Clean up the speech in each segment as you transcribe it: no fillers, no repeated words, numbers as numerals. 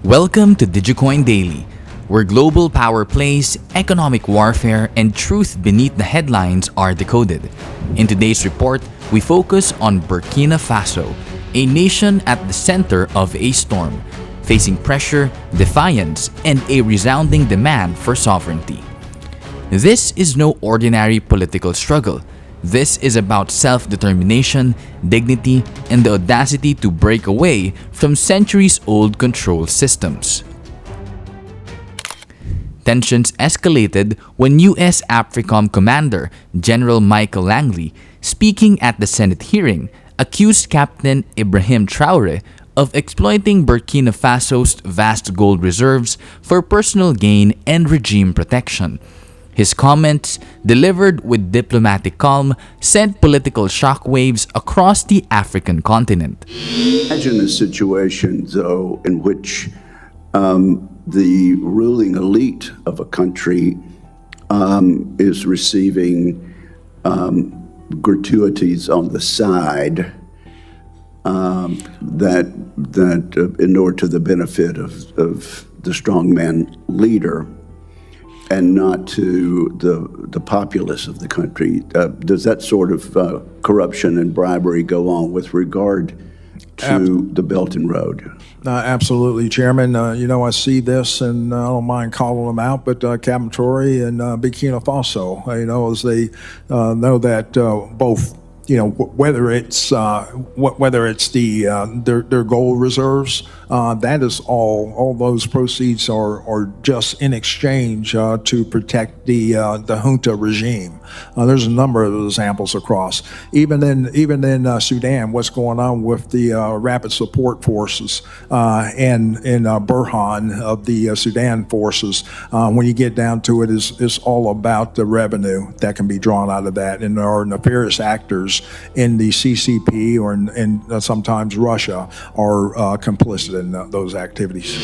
Welcome to Digicoin Daily, where global power plays, economic warfare, and truth beneath the headlines are decoded. In today's report, we focus on Burkina Faso, a nation at the center of a storm, facing pressure, defiance, and a resounding demand for sovereignty. This is no ordinary political struggle. This is about self-determination, dignity, and the audacity to break away from centuries-old control systems. Tensions escalated when U.S. AFRICOM Commander General Michael Langley, speaking at the Senate hearing, accused Captain Ibrahim Traoré of exploiting Burkina Faso's vast gold reserves for personal gain and regime protection. His comments, delivered with diplomatic calm, sent political shockwaves across the African continent. Imagine a situation, though, in which the ruling elite of a country is receiving gratuities on the side that inure to the benefit of the strongman leader, and not to the populace of the country. Does that sort of corruption and bribery go on with regard to the Belt and Road? Absolutely, Chairman. I see this, and I don't mind calling them out, but Capt Traoré and Burkina Faso, as they know that both, whether it's their gold reserves, that is all those proceeds are just in exchange to protect the junta regime. There's a number of examples across. Even in Sudan, what's going on with the rapid support forces and Burhan of the Sudan forces, when you get down to it, is all about the revenue that can be drawn out of that, and there are nefarious actors in the CCP or in sometimes Russia are complicit in those activities.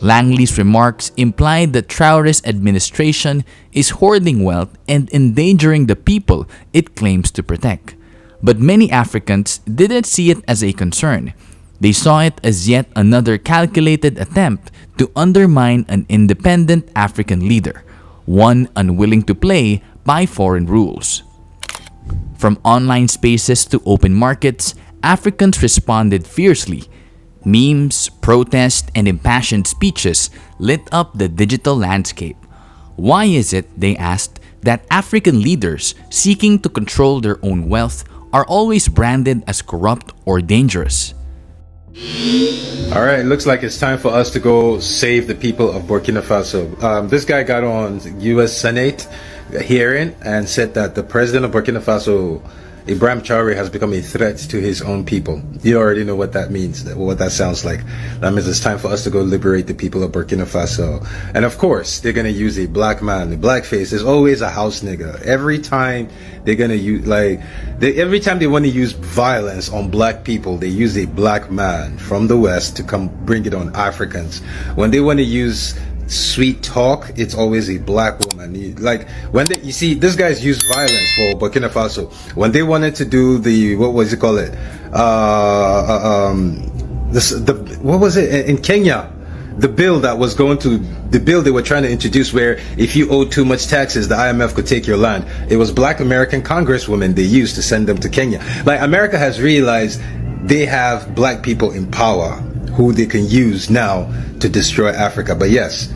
Langley's remarks implied that Traoré's administration is hoarding wealth and endangering the people it claims to protect. But many Africans didn't see it as a concern. They saw it as yet another calculated attempt to undermine an independent African leader, one unwilling to play by foreign rules. From online spaces to open markets, Africans responded fiercely. Memes, protests, and impassioned speeches lit up the digital landscape. Why is it, they asked, that African leaders seeking to control their own wealth are always branded as corrupt or dangerous? All right, looks like it's time for us to go save the people of Burkina Faso. This guy got on U.S. Senate hearing and said that the president of Burkina Faso, Ibrahim Traoré, has become a threat to his own people. You already know what that means, what that sounds like. That means it's time for us to go liberate the people of Burkina Faso. And of course, they're going to use a black man. The blackface is always a house nigga. Every time they're going to use, every time they want to use violence on black people, they use a black man from the West to come bring it on Africans. When they want to use sweet talk, it's always a black woman. You see, these guys use violence for Burkina Faso. When they wanted to do what was it in Kenya, the bill they were trying to introduce, where if you owe too much taxes, the IMF could take your land. It was black American congresswomen they used to send them to Kenya. America has realized they have black people in power who they can use now to destroy Africa. But yes,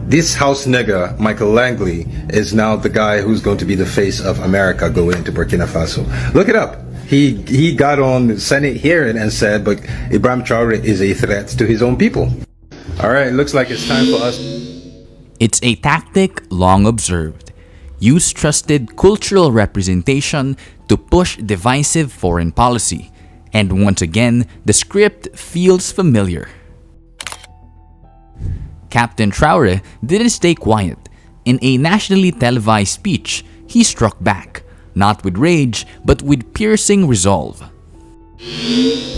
this house nigger, Michael Langley, is now the guy who's going to be the face of America going into Burkina Faso. Look it up. He got on the Senate hearing and said, but Ibrahim Traoré is a threat to his own people. All right, looks like it's time for us. It's a tactic long observed. Use trusted cultural representation to push divisive foreign policy. And once again, the script feels familiar. Captain Traoré didn't stay quiet. In a nationally televised speech, he struck back, not with rage, but with piercing resolve.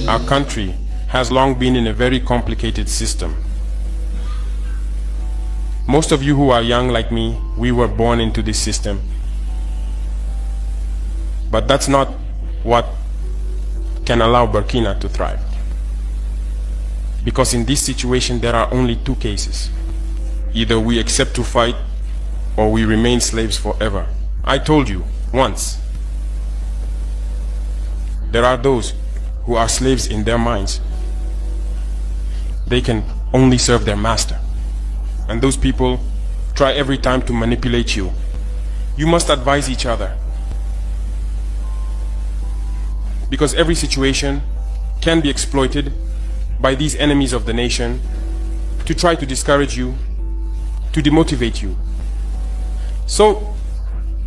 Our country has long been in a very complicated system. Most of you who are young like me, we were born into this system. But that's not what can allow Burkina to thrive. Because in this situation there are only two cases. Either we accept to fight or we remain slaves forever. I told you once, there are those who are slaves in their minds. They can only serve their master. And those people try every time to manipulate you. You must advise each other. Because every situation can be exploited by these enemies of the nation to try to discourage you, to demotivate you. So,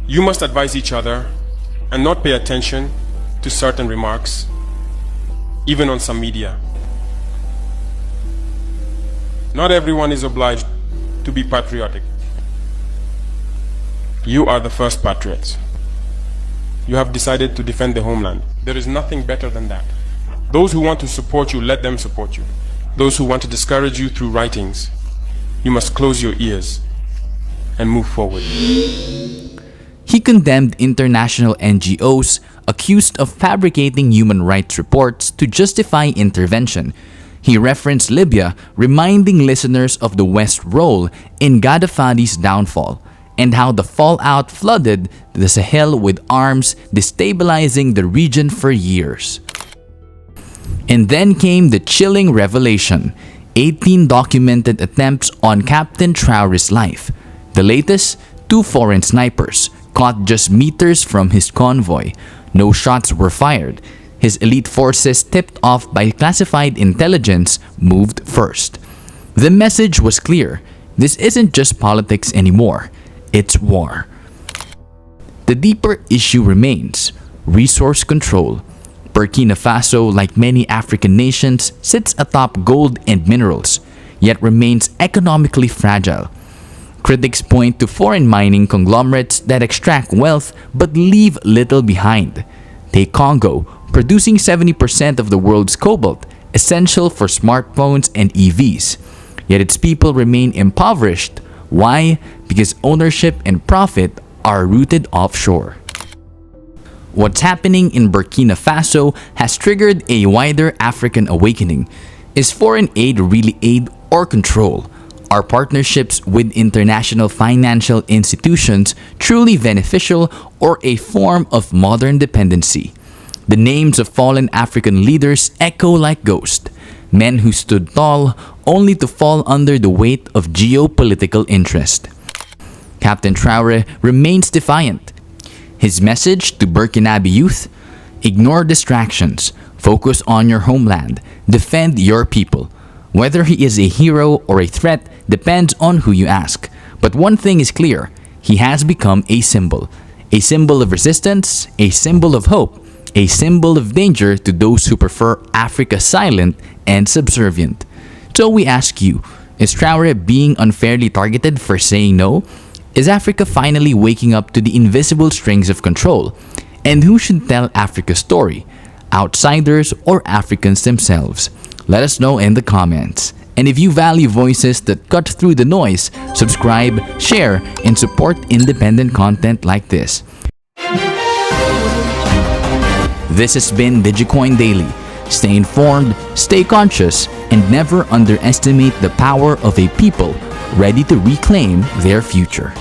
you must advise each other and not pay attention to certain remarks, even on some media. Not everyone is obliged to be patriotic. You are the first patriots. You have decided to defend the homeland. There is nothing better than that. Those who want to support you, let them support you. Those who want to discourage you through writings, you must close your ears and move forward. He condemned international NGOs accused of fabricating human rights reports to justify intervention. He referenced Libya, reminding listeners of the West's role in Gaddafi's downfall and how the fallout flooded the Sahel with arms, destabilizing the region for years. And then came the chilling revelation: 18 documented attempts on Captain Traoré's life. The latest, 2 foreign snipers caught just meters from his convoy. No shots were fired. His elite forces, tipped off by classified intelligence, moved first. The message was clear: this isn't just politics anymore, it's war. The deeper issue remains: resource control. Burkina Faso, like many African nations, sits atop gold and minerals, yet remains economically fragile. Critics point to foreign mining conglomerates that extract wealth but leave little behind. Take Congo, producing 70% of the world's cobalt, essential for smartphones and EVs. Yet its people remain impoverished. Why? Because ownership and profit are rooted offshore. What's happening in Burkina Faso has triggered a wider African awakening. Is foreign aid really aid or control? Are partnerships with international financial institutions truly beneficial or a form of modern dependency? The names of fallen African leaders echo like ghosts, men who stood tall only to fall under the weight of geopolitical interest. Captain Traoré remains defiant. His message to Burkinabe youth: ignore distractions, focus on your homeland, defend your people. Whether he is a hero or a threat depends on who you ask. But one thing is clear: he has become a symbol of resistance, a symbol of hope, a symbol of danger to those who prefer Africa silent and subservient. So we ask you, is Traoré being unfairly targeted for saying no? Is Africa finally waking up to the invisible strings of control? And who should tell Africa's story? Outsiders or Africans themselves? Let us know in the comments. And if you value voices that cut through the noise, subscribe, share, and support independent content like this. This has been Digicoin Daily. Stay informed, stay conscious, and never underestimate the power of a people ready to reclaim their future.